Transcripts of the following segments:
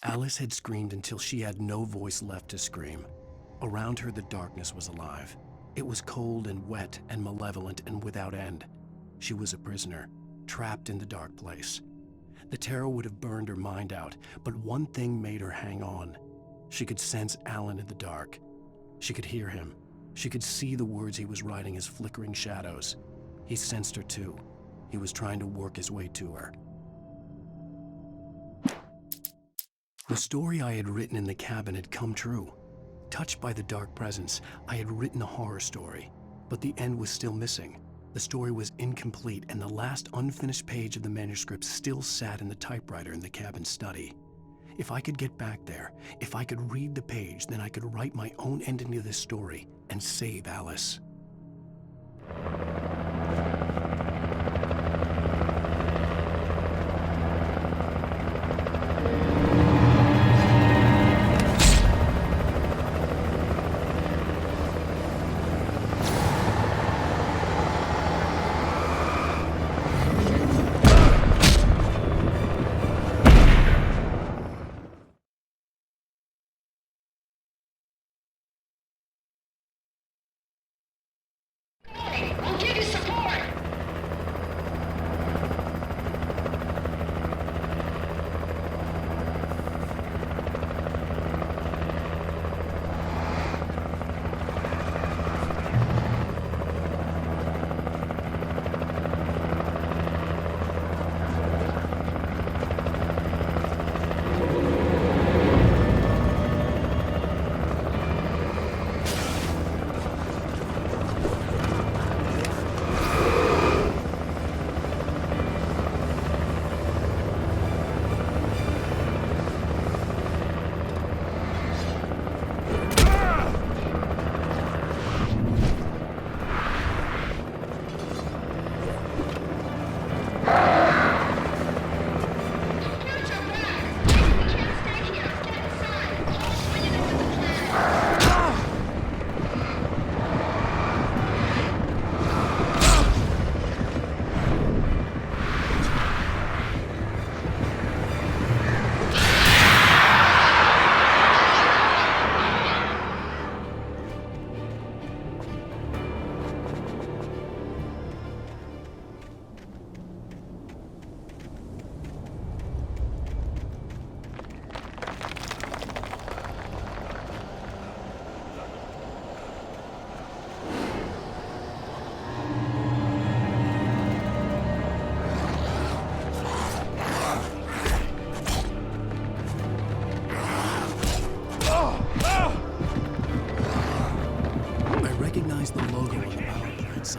Alice had screamed until she had no voice left to scream. Around her, the darkness was alive. It was cold and wet and malevolent and without end. She was a prisoner, trapped in the dark place. The terror would have burned her mind out, but one thing made her hang on. She could sense Alan in the dark. She could hear him. She could see the words he was writing as flickering shadows. He sensed her too. He was trying to work his way to her. The story I had written in the cabin had come true. Touched by the dark presence, I had written a horror story, but the end was still missing. The story was incomplete, and the last unfinished page of the manuscript still sat in the typewriter in the cabin study. If I could get back there, if I could read the page, then I could write my own ending to this story and save Alice.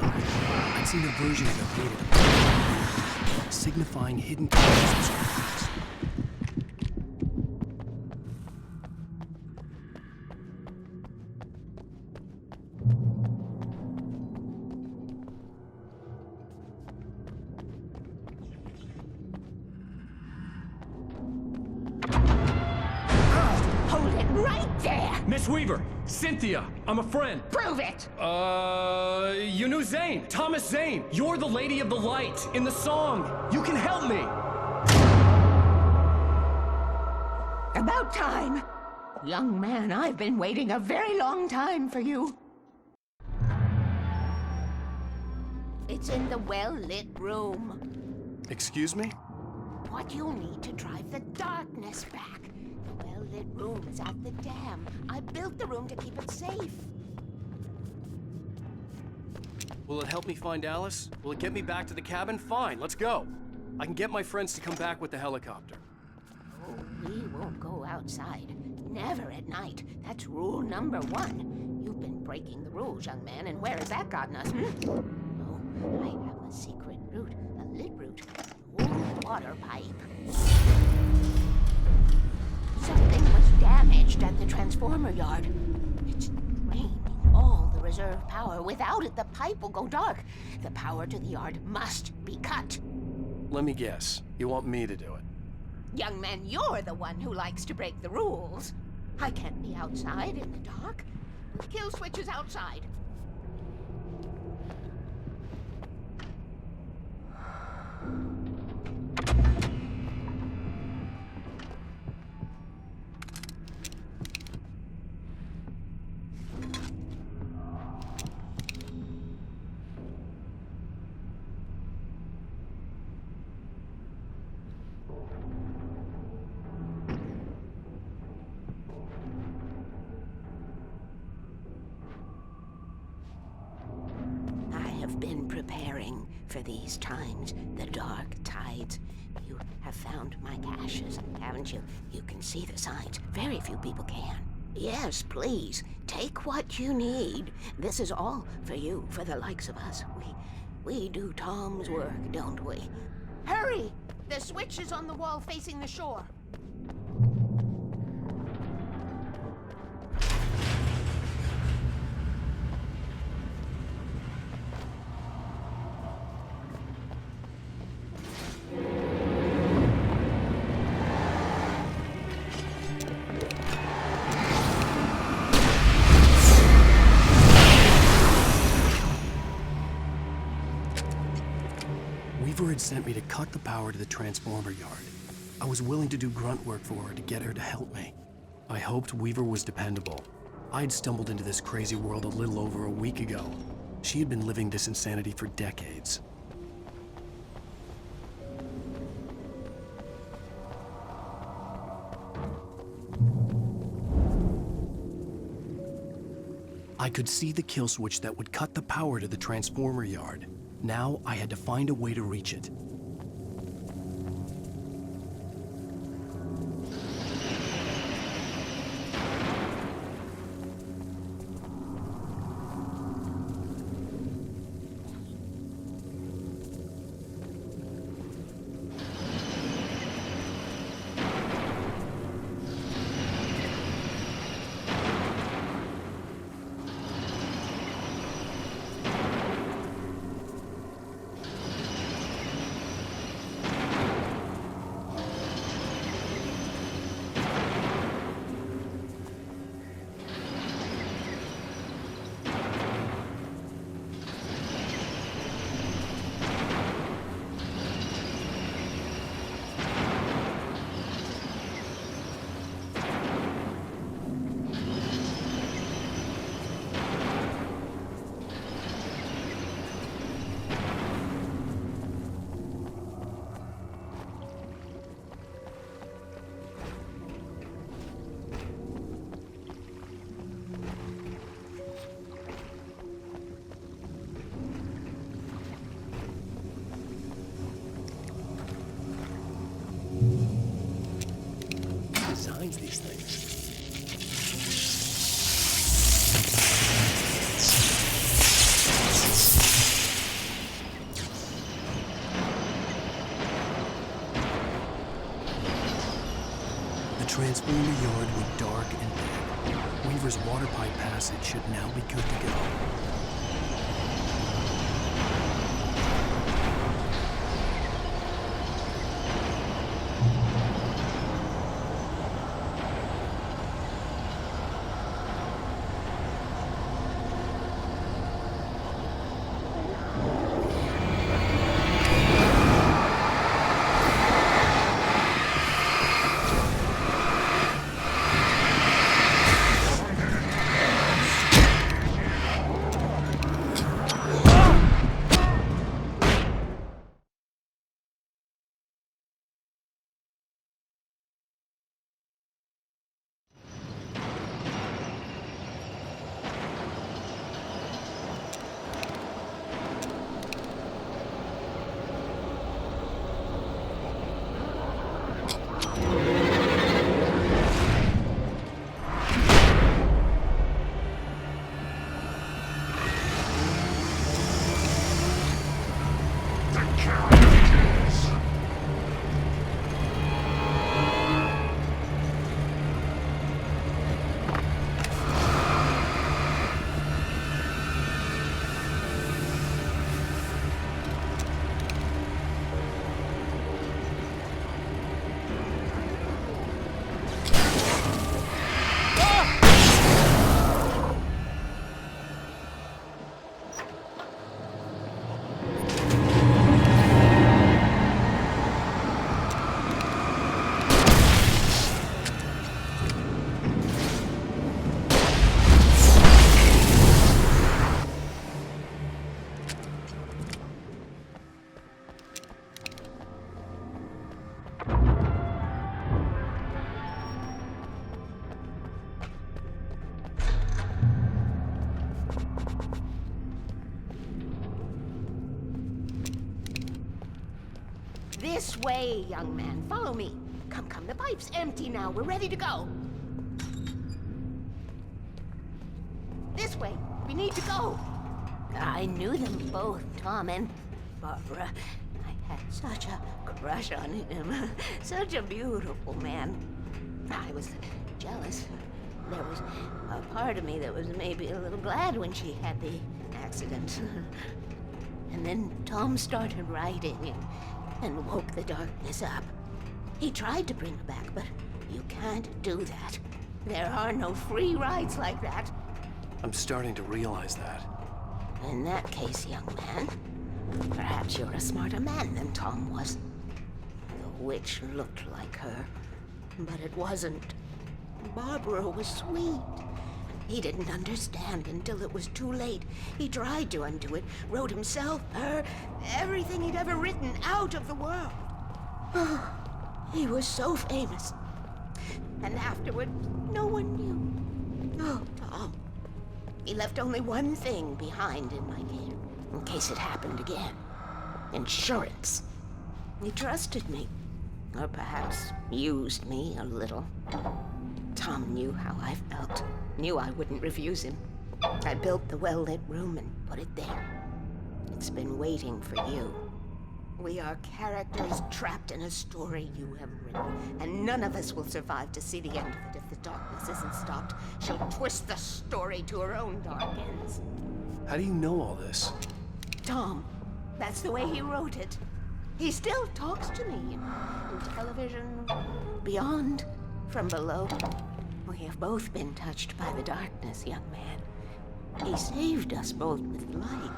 I'd seen a version of it dated, signifying hidden powers. Hold it right there! Miss Weaver! Cynthia! I'm a friend! Prove it! You knew Zane! Thomas Zane! You're the Lady of the Light in the song! You can help me! About time! Young man, I've been waiting a very long time for you. It's in the well-lit room. Excuse me? What you'll need to drive the darkness back. The well-lit room is at the dam. I built the room to keep it safe. Will it help me find Alice? Will it get me back to the cabin? Fine, let's go. I can get my friends to come back with the helicopter. Oh, we won't go outside. Never at night. That's rule number 1. You've been breaking the rules, young man, and where has that gotten us, Oh, I have a secret route, a lit route, an old water pipe. Something was damaged at the transformer yard. It's draining all the reserve power. Without it, the pipe will go dark. The power to the yard must be cut. Let me guess. You want me to do it? Young man, you're the one who likes to break the rules. I can't be outside in the dark. The kill switch is outside. been preparing for these times, the dark tides. You have found my caches, haven't you? You can see the signs. Very few people can. Yes, please. Take what you need. This is all for you, for the likes of us. We do Tom's work, don't we? Hurry! The switch is on the wall facing the shore. Weaver had sent me to cut the power to the transformer yard. I was willing to do grunt work for her to get her to help me. I hoped Weaver was dependable. I'd stumbled into this crazy world a little over a week ago. She had been living this insanity for decades. I could see the kill switch that would cut the power to the transformer yard. Now I had to find a way to reach it. Designs these things. The transformer yard went dark and dead. Weaver's water pipe passage should now be good to go. This way, young man. Follow me. Come, come. The pipe's empty now. We're ready to go. This way. We need to go. I knew them both, Tom and Barbara. I had such a crush on him. Such a beautiful man. I was jealous. There was a part of me that was maybe a little glad when she had the accident. And then Tom started writing and woke the darkness up. He tried to bring her back, but you can't do that. There are no free rides like that. I'm starting to realize that. In that case, young man, perhaps you're a smarter man than Tom was. The witch looked like her, but it wasn't. Barbara was sweet. He didn't understand until it was too late. He tried to undo it, wrote himself, her, everything he'd ever written out of the world. He was so famous. And afterward, no one knew. Oh, Tom. He left only one thing behind in my game, in case it happened again. Insurance. He trusted me. Or perhaps used me a little. Tom knew how I felt. Knew I wouldn't refuse him. I built the well-lit room and put it there. It's been waiting for you. We are characters trapped in a story you have written, and none of us will survive to see the end of it if the darkness isn't stopped. She'll twist the story to her own dark ends. How do you know all this? Tom, that's the way he wrote it. He still talks to me in television, beyond, from below. We have both been touched by the darkness, young man. He saved us both with light.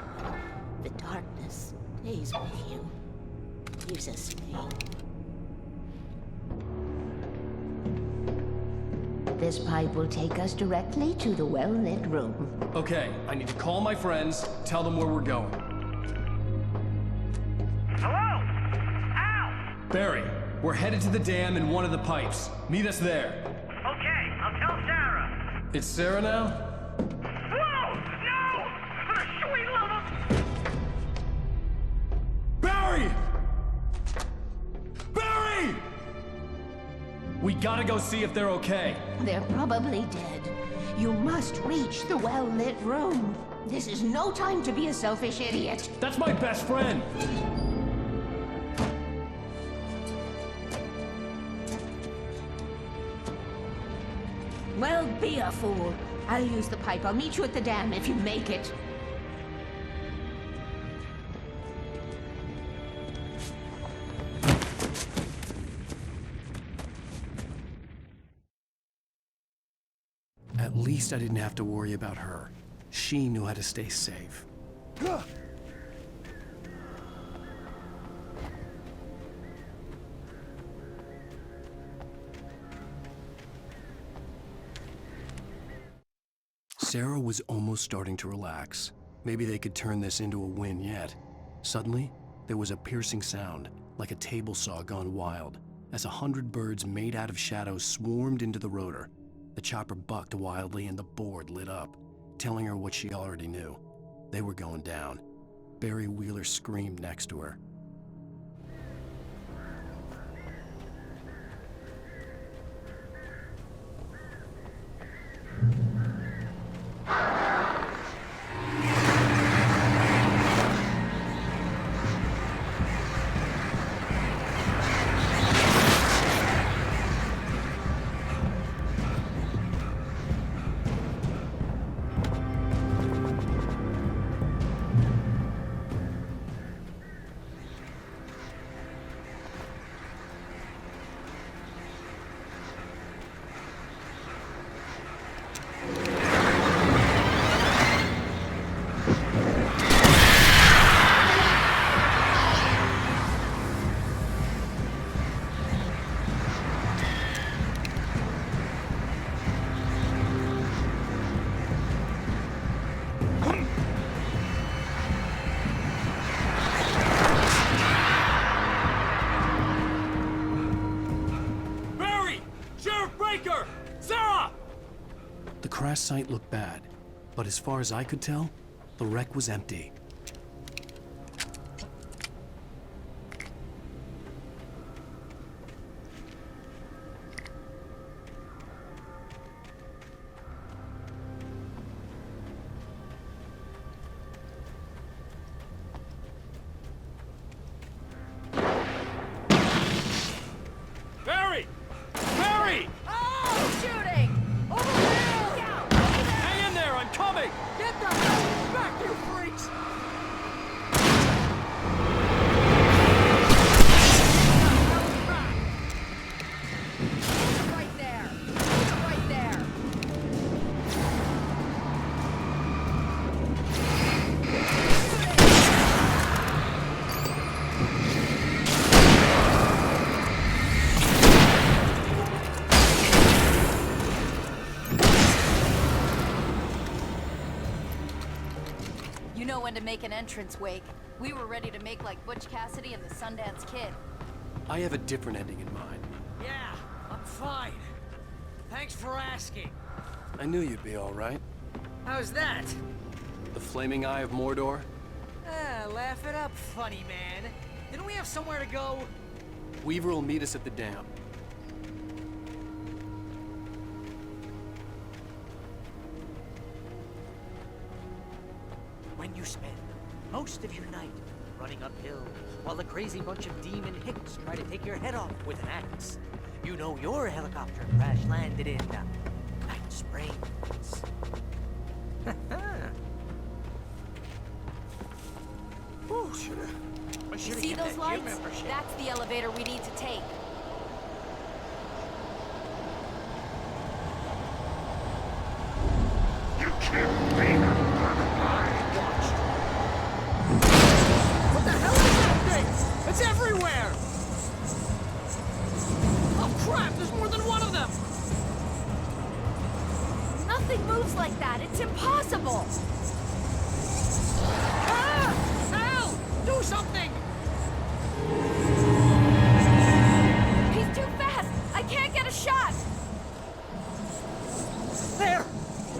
The darkness stays with you. Gives us faith. This pipe will take us directly to the well-lit room. Okay, I need to call my friends, tell them where we're going. Hello? Al! Barry, we're headed to the dam in one of the pipes. Meet us there. Okay, I'll tell Sarah. It's Sarah now? Whoa! No! For the sweet love of... Barry! Barry! We gotta go see if they're okay. They're probably dead. You must reach the well-lit room. This is no time to be a selfish idiot. That's my best friend. Well, be a fool. I'll use the pipe. I'll meet you at the dam if you make it. At least I didn't have to worry about her. She knew how to stay safe. Sarah was almost starting to relax. Maybe they could turn this into a win yet. Suddenly, there was a piercing sound, like a table saw gone wild, as 100 birds made out of shadows swarmed into the rotor. The chopper bucked wildly and the board lit up, telling her what she already knew. They were going down. Barry Wheeler screamed next to her. The crash site looked bad, but as far as I could tell, the wreck was empty. know when to make an entrance, Wake. We were ready to make like Butch Cassidy and the Sundance Kid. I have a different ending in mind. Yeah, I'm fine. Thanks for asking. I knew you'd be all right. How's that? The flaming eye of Mordor? Ah, laugh it up, funny man. Didn't we have somewhere to go? Weaver will meet us at the dam. When you spend most of your night running uphill while a crazy bunch of demon hicks try to take your head off with an axe, you know your helicopter crash landed in Night Springs. Ooh, I You should've see get those that gym lights? membership. That's the elevator we need to take. What the hell is that thing? It's everywhere! Oh crap, there's more than one of them! Nothing moves like that. It's impossible. Ah! Al! Do something! He's too fast. I can't get a shot. There!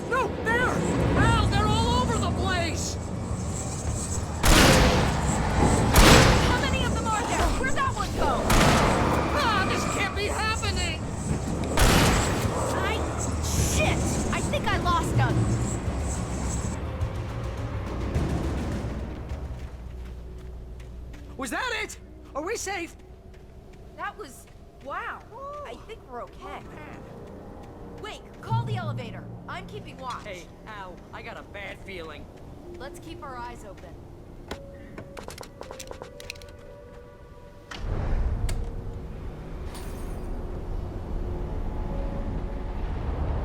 No, there! Al, they're all over the place! How many of them are there? Where'd that one go? Ah, this can't be happening! Shit! I think I lost him. Was that it? Are we safe? That was... wow. I think we're okay. Wait, call the elevator. I'm keeping watch. Hey, Al, I got a bad feeling. Let's keep our eyes open.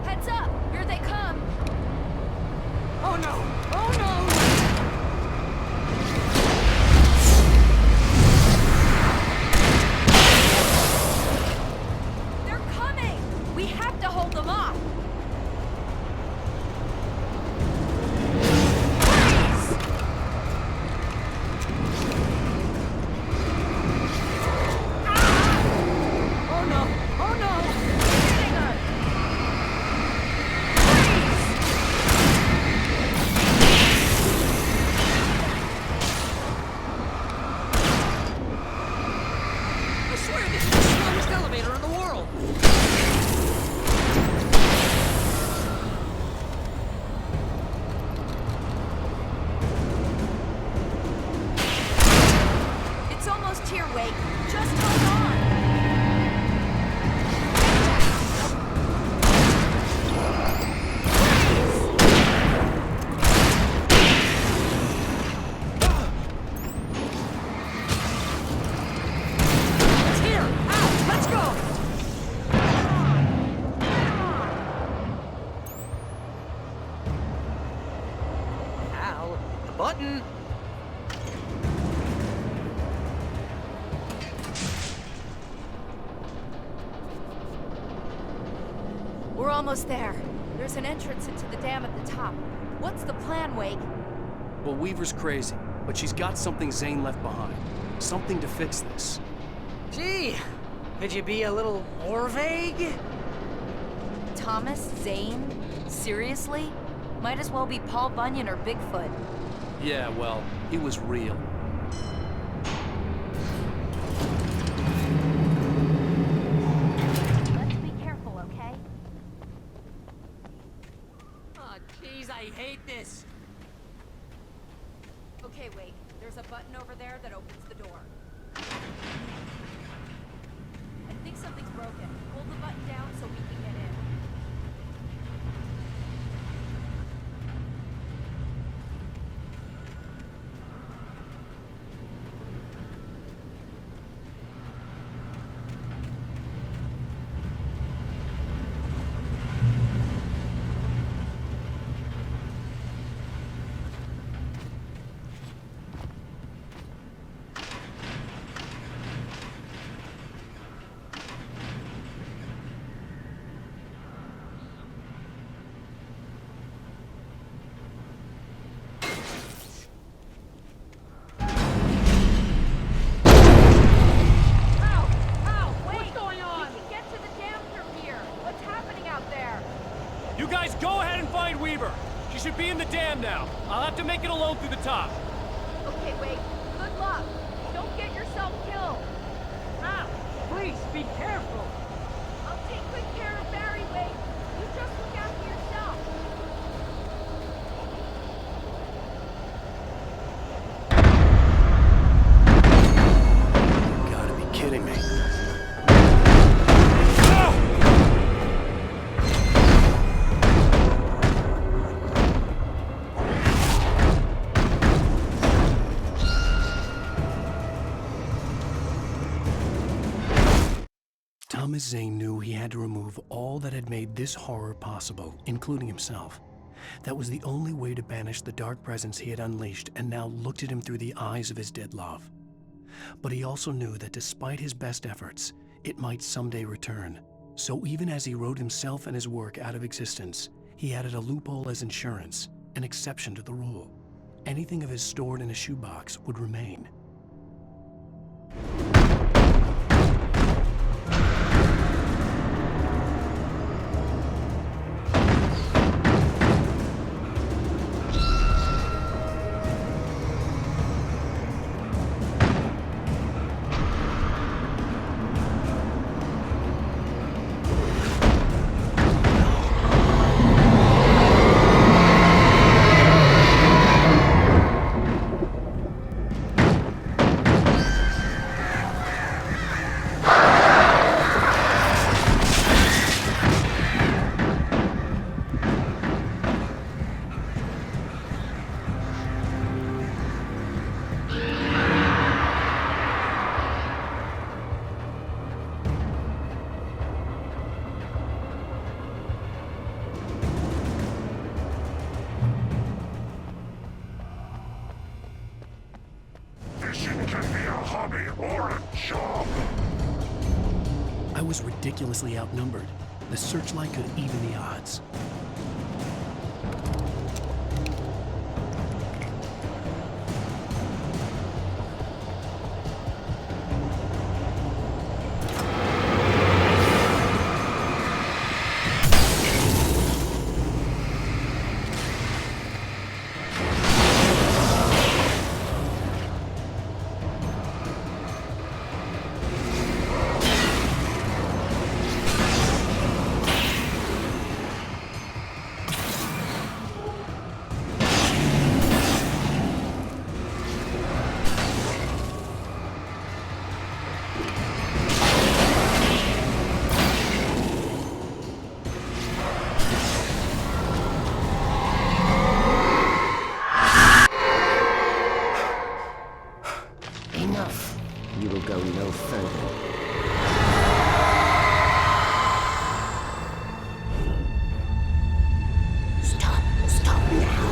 Heads up! Here they come! Oh no! Oh no! They're coming! We have to hold them off! Oh no! Oh no! Hitting us! I swear this is the slowest elevator in the world! It's almost here, Wake. Just hold on. It's here! Al, let's go! Al, the button! We're almost there. There's an entrance into the dam at the top. What's the plan, Wake? Well, Weaver's crazy, but she's got something Zane left behind. Something to fix this. Gee, could you be a little more vague? Thomas Zane? Seriously? Might as well be Paul Bunyan or Bigfoot. Yeah, well, he was real. Let's be careful, okay? Oh, jeez, I hate this. Okay, Wake. There's a button over there that opens the door. I think something's broken. Hold the button down so we can get in. in the dam now. I'll have to make it alone through the top. Okay, wait. Good luck. Don't get yourself killed. Ah, please be careful. I'll take good care of Barry, Wade. You just look after yourself. You gotta be kidding me. Thomas Zane knew he had to remove all that had made this horror possible, including himself. That was the only way to banish the dark presence he had unleashed and now looked at him through the eyes of his dead love. But he also knew that despite his best efforts, it might someday return. So even as he wrote himself and his work out of existence, he added a loophole as insurance, an exception to the rule. Anything of his stored in a shoebox would remain. Fishing can be a hobby or a job. I was ridiculously outnumbered. The searchlight could even the odds. Enough. You will go no further. Stop. Stop now.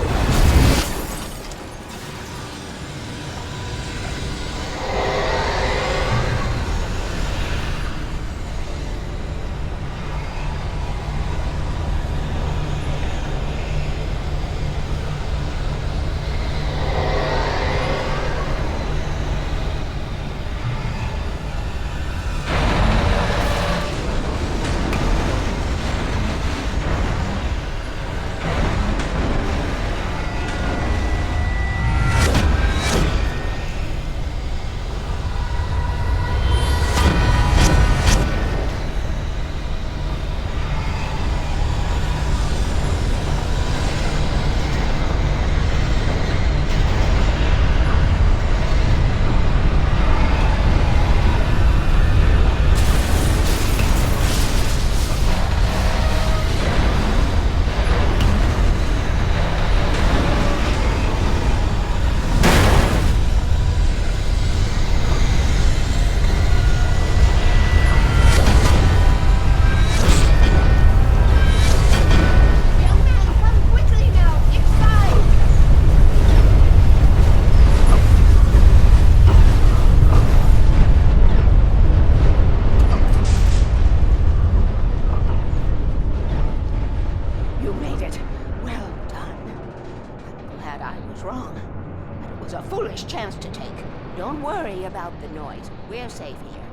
Chance to take. Don't worry about the noise. We're safe here.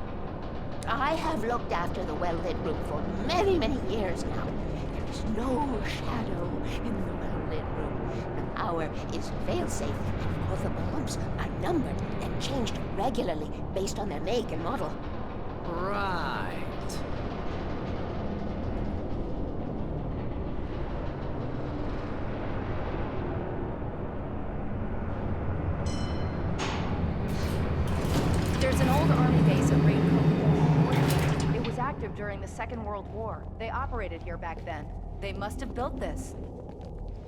I have looked after the well-lit room for many, many years now. There is no shadow in the well-lit room. power is failsafe, and all the bombs are numbered and changed regularly based on their make and model. Right. There's an old army base at Raincoat. It was active during the Second World War. They operated here back then. They must have built this.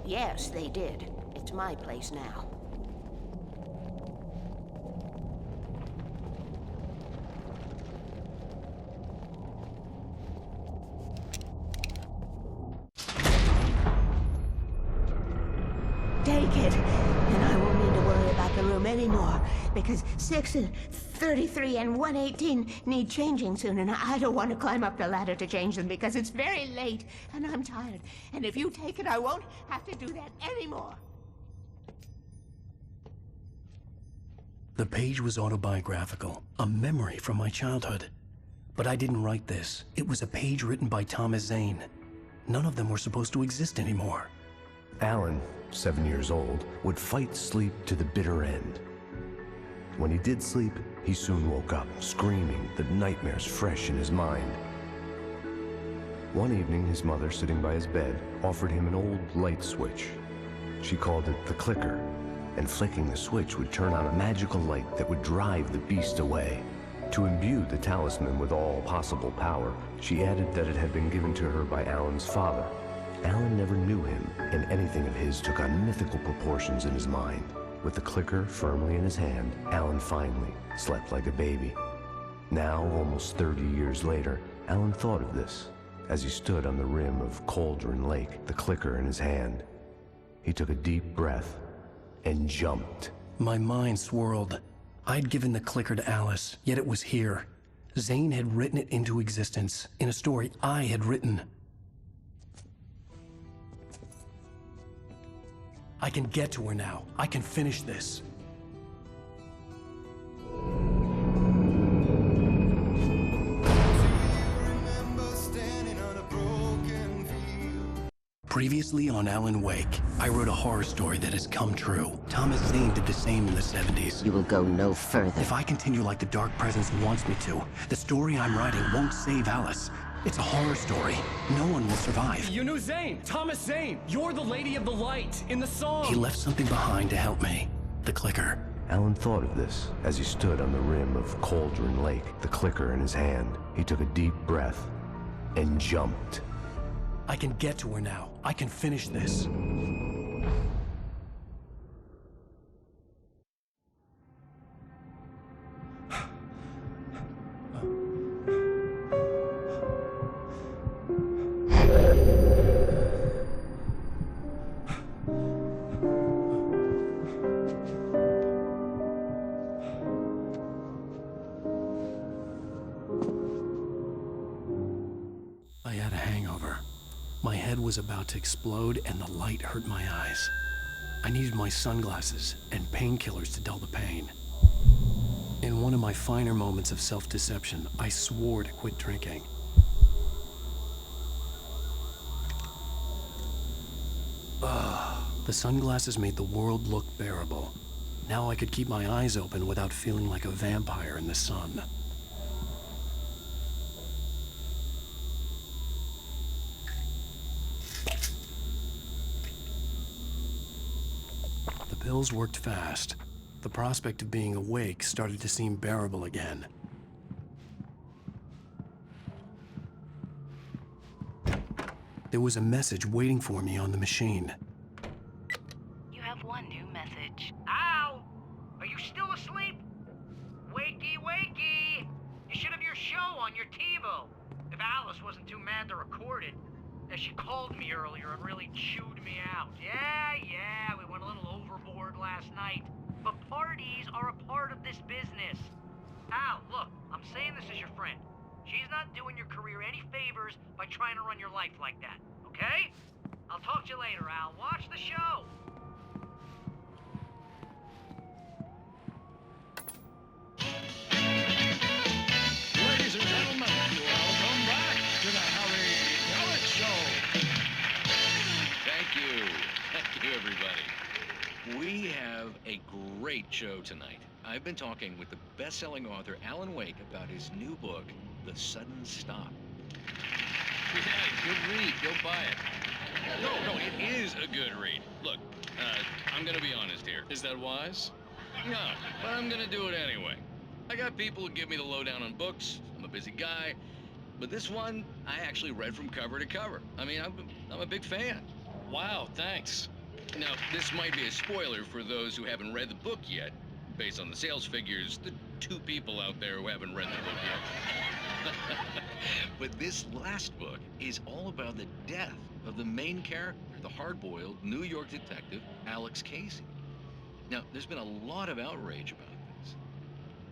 Yes, they did. It's my place now. Take it, and I won't need to worry about the room anymore, because 6 and 33 and 118 need changing soon, and I don't want to climb up the ladder to change them because it's very late, and I'm tired. And if you take it, I won't have to do that anymore. The page was autobiographical, a memory from my childhood. But I didn't write this. It was a page written by Thomas Zane. None of them were supposed to exist anymore. Alan, 7 years old, would fight sleep to the bitter end. When he did sleep, he soon woke up, screaming, the nightmares fresh in his mind. One evening, his mother, sitting by his bed, offered him an old light switch. She called it the clicker, and flicking the switch would turn on a magical light that would drive the beast away. To imbue the talisman with all possible power, she added that it had been given to her by Alan's father. Alan never knew him, and anything of his took on mythical proportions in his mind. With the clicker firmly in his hand, Alan finally slept like a baby. Now, almost 30 years later, Alan thought of this as he stood on the rim of Cauldron Lake, the clicker in his hand. He took a deep breath and jumped. My mind swirled. I'd given the clicker to Alice, yet it was here. Zane had written it into existence in a story I had written. I can get to her now. I can finish this. Previously on Alan Wake, I wrote a horror story that has come true. Thomas Zane did the same in the 70s. You will go no further. If I continue like the Dark Presence wants me to, the story I'm writing won't save Alice. It's a horror story. No one will survive. You knew Zane! Thomas Zane! You're the Lady of the Light in the song! He left something behind to help me. The clicker. Alan thought of this as he stood on the rim of Cauldron Lake, the clicker in his hand. He took a deep breath and jumped. I can get to her now. I can finish this. I had a hangover. My head was about to explode and the light hurt my eyes. I needed my sunglasses and painkillers to dull the pain. In one of my finer moments of self-deception, I swore to quit drinking. The sunglasses made the world look bearable. Now I could keep my eyes open without feeling like a vampire in the sun. The pills worked fast. The prospect of being awake started to seem bearable again. There was a message waiting for me on the machine. You have one new message. Al! Are you still asleep? Wakey, wakey! You should have your show on your TiVo. If Alice wasn't too mad to record it. As she called me earlier and really chewed me out. Yeah, we went a little overboard last night. But parties are a part of this business. Al, look, I'm saying this as your friend. She's not doing your career any favors by trying to run your life like that, okay? I'll talk to you later, Al. Watch the show. Ladies and gentlemen, welcome back to the Harry Gillett Show. Thank you. Thank you, everybody. show tonight. I've been talking with the best-selling author Alan Wake about his new book, The Sudden Stop. Yeah, good read. Go buy it. No, it is a good read. Look, I'm gonna be honest here. Is that wise? No, but I'm gonna do it anyway. I got people who give me the lowdown on books. I'm a busy guy. But this one, I actually read from cover to cover. I mean, I'm a big fan. Wow, thanks. Now, this might be a spoiler for those who haven't read the book yet. Based on the sales figures, the 2 people out there who haven't read the book yet. But this last book is all about the death of the main character, the hard-boiled New York detective, Alex Casey. Now, there's been a lot of outrage about this.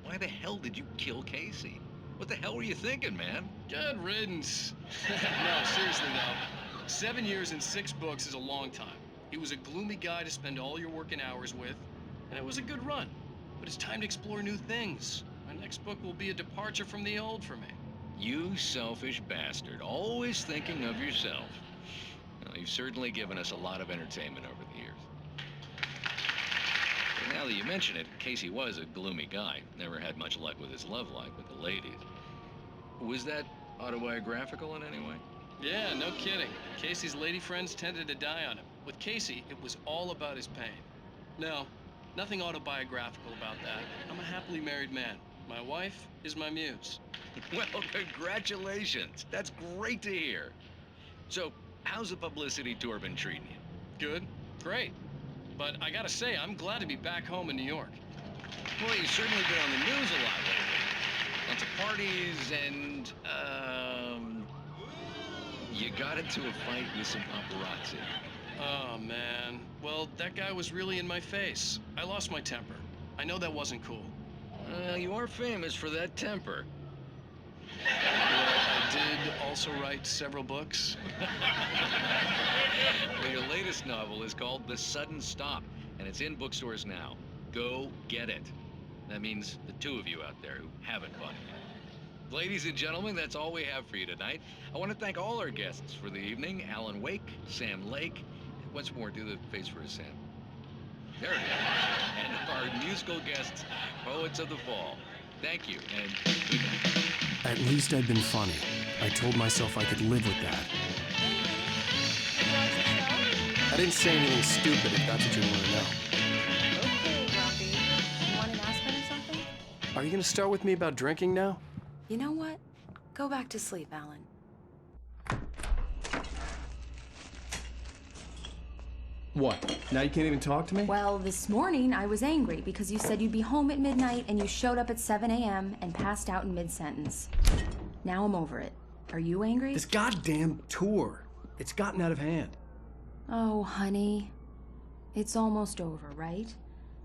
Why the hell did you kill Casey? What the hell were you thinking, man? Good riddance. No, seriously though. 7 years and 6 books is a long time. He was a gloomy guy to spend all your working hours with, and it was a good run. But it's time to explore new things. My next book will be a departure from the old for me. You selfish bastard, always thinking of yourself. Well, you've certainly given us a lot of entertainment over the years. But now that you mention it, Casey was a gloomy guy. Never had much luck with his love life with the ladies. Was that autobiographical in any way? Yeah, no kidding. Casey's lady friends tended to die on him. With Casey, it was all about his pain. No, nothing autobiographical about that. I'm a happily married man. My wife is my muse. Well, congratulations. That's great to hear. So, how's the publicity tour been treating you? Good, great. But I gotta say, I'm glad to be back home in New York. Well, you've certainly been on the news a lot lately. Lots of parties and, you got into a fight with some paparazzi. Oh, man. Well, that guy was really in my face. I lost my temper. I know that wasn't cool. You are famous for that temper. Well, I did also write several books. Well, your latest novel is called The Sudden Stop, and it's in bookstores now. Go get it. That means the 2 of you out there who haven't bought it yet. Ladies and gentlemen, that's all we have for you tonight. I want to thank all our guests for the evening. Alan Wake, Sam Lake. Once more, do the face for Sam. There it is. And our musical guests, Poets of the Fall. Thank you, and good night. At least I'd been funny. I told myself I could live with that. I didn't say anything stupid, if that's what you want to know. Okay, Grumpy. You want an aspirin or something? Are you gonna start with me about drinking now? You know what? Go back to sleep, Alan. What? Now you can't even talk to me? Well, this morning I was angry because you said you'd be home at midnight and you showed up at 7 a.m. and passed out in mid-sentence. Now I'm over it. Are you angry? This goddamn tour. It's gotten out of hand. Oh, honey. It's almost over, right?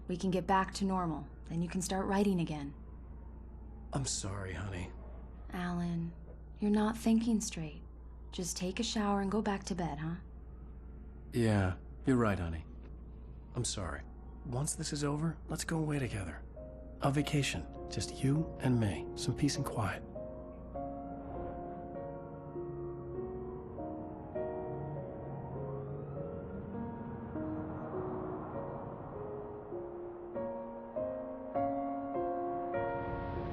We can get back to normal. Then you can start writing again. I'm sorry, honey. Alan, you're not thinking straight. Just take a shower and go back to bed, huh? Yeah, you're right, honey. I'm sorry. Once this is over, let's go away together. A vacation. Just you and me. Some peace and quiet.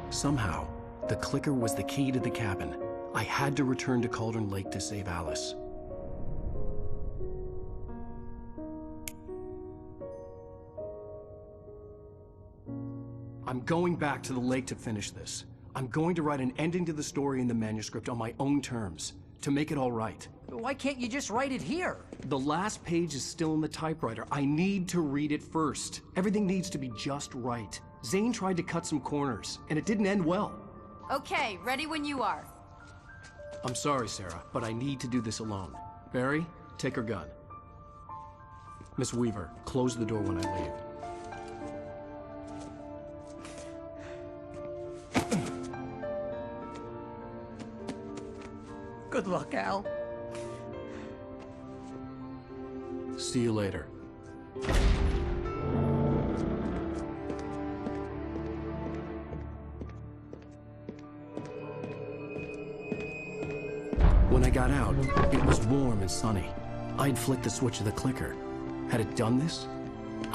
Somehow, the clicker was the key to the cabin. I had to return to Cauldron Lake to save Alice. I'm going back to the lake to finish this. I'm going to write an ending to the story in the manuscript on my own terms, to make it all right. Why can't you just write it here? The last page is still in the typewriter. I need to read it first. Everything needs to be just right. Zane tried to cut some corners, and it didn't end well. Okay, ready when you are. I'm sorry, Sarah, but I need to do this alone. Barry, take her gun. Miss Weaver, close the door when I leave. Good luck, Al. See you later. When I got out, it was warm and sunny. I'd flicked the switch of the clicker. Had it done this?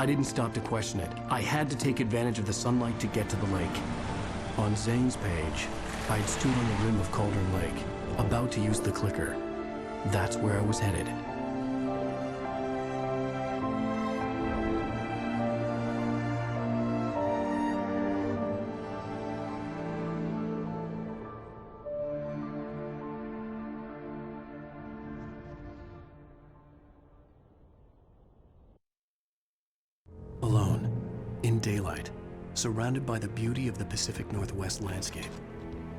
I didn't stop to question it. I had to take advantage of the sunlight to get to the lake. On Zane's page, I had stood on the rim of Cauldron Lake, about to use the clicker. That's where I was headed. Alone, in daylight, surrounded by the beauty of the Pacific Northwest landscape,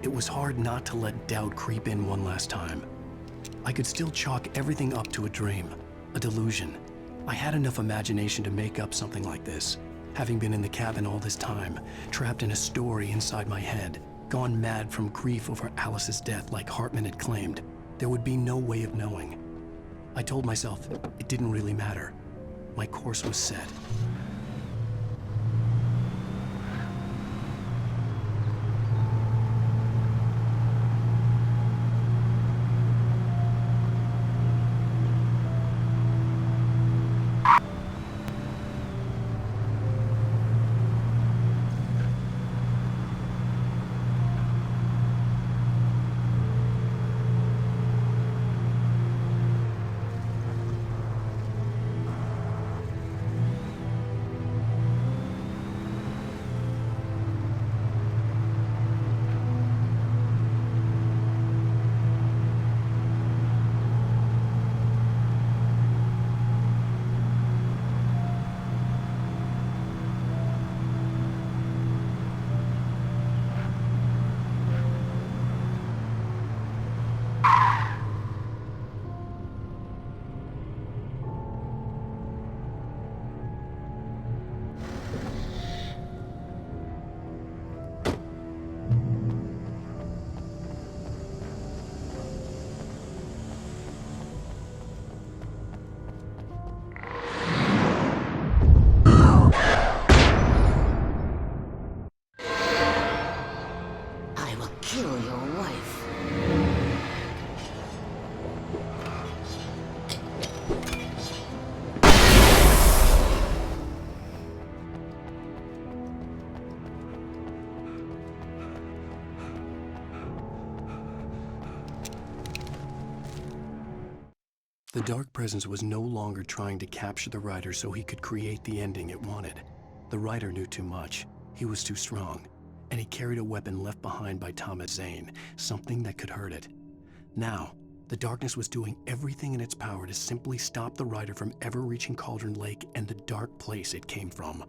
it was hard not to let doubt creep in one last time. I could still chalk everything up to a dream, a delusion. I had enough imagination to make up something like this, having been in the cabin all this time, trapped in a story inside my head, gone mad from grief over Alice's death like Hartman had claimed. There would be no way of knowing. I told myself it didn't really matter. My course was set. The Dark Presence was no longer trying to capture the writer so he could create the ending it wanted. The writer knew too much. He was too strong. And he carried a weapon left behind by Thomas Zane, something that could hurt it. Now, the darkness was doing everything in its power to simply stop the writer from ever reaching Cauldron Lake and the dark place it came from.